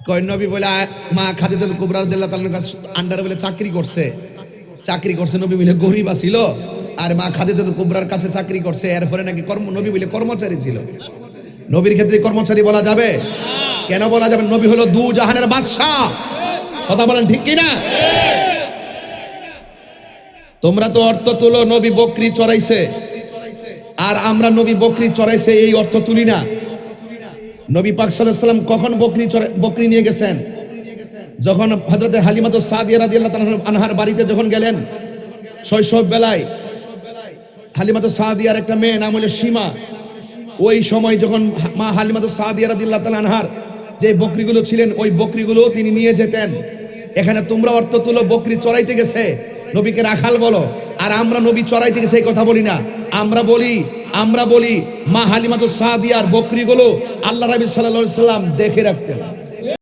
কয় নবী বলে মা খাদিজাতুল কুবরা রাদিয়াল্লাহু তাআলার কাছে আন্ডারে বলে চাকরি করছে নবী বলে গরিব ছিল, আর মা খাদিজাতুল কুবরার কাছে চাকরি করছে, এরপরে নাকি নবী বলে কর্মচারী ছিল। নবীর ক্ষেত্রে কর্মচারী বলা যাবে? কেন বলা যাবে? নবী হলো দু জাহানের বাদশা। কথা বলেন ঠিক কিনা? তোমরা তো অর্থ তুলো নবী বকরি চড়াইছে, আর আমরা নবী বকরি চড়াইছে এই অর্থ তুলি না। নবী পাক সাল্লাল্লাহু আলাইহি ওয়াসাল্লাম কখন বকরি নিয়ে গেছেন? যখন হযরতে হালিমাতুস সাদিয়া রাদিয়াল্লাহু তাআলা আনহার বাড়িতে যখন গেলেন শৈশব বেলায়, হালিমাতুস সাদিয়ার একটা মেয়ে নাম হলো সীমা। ওই সময় যখন মা হালিমাতুস সাদিয়া রাদিয়াল্লাহু তাআলা আনহার যে বকরিগুলো ছিলেন ওই বকরিগুলো তিনি নিয়ে যেতেন। এখানে তোমরা অর্থ তুলো বকরি চড়াইতে গেছে, নবীকে রাখাল বলো, আর আমরা নবী চড়াইতে গেছে এই কথা বলি না। আমরা বলি মা হালিমাতুস সাদিয়ার বকরিগুলো আল্লাহ নবী সাল্লাল্লাহু আলাইহি ওয়াসাল্লাম দেখে রাখতেন।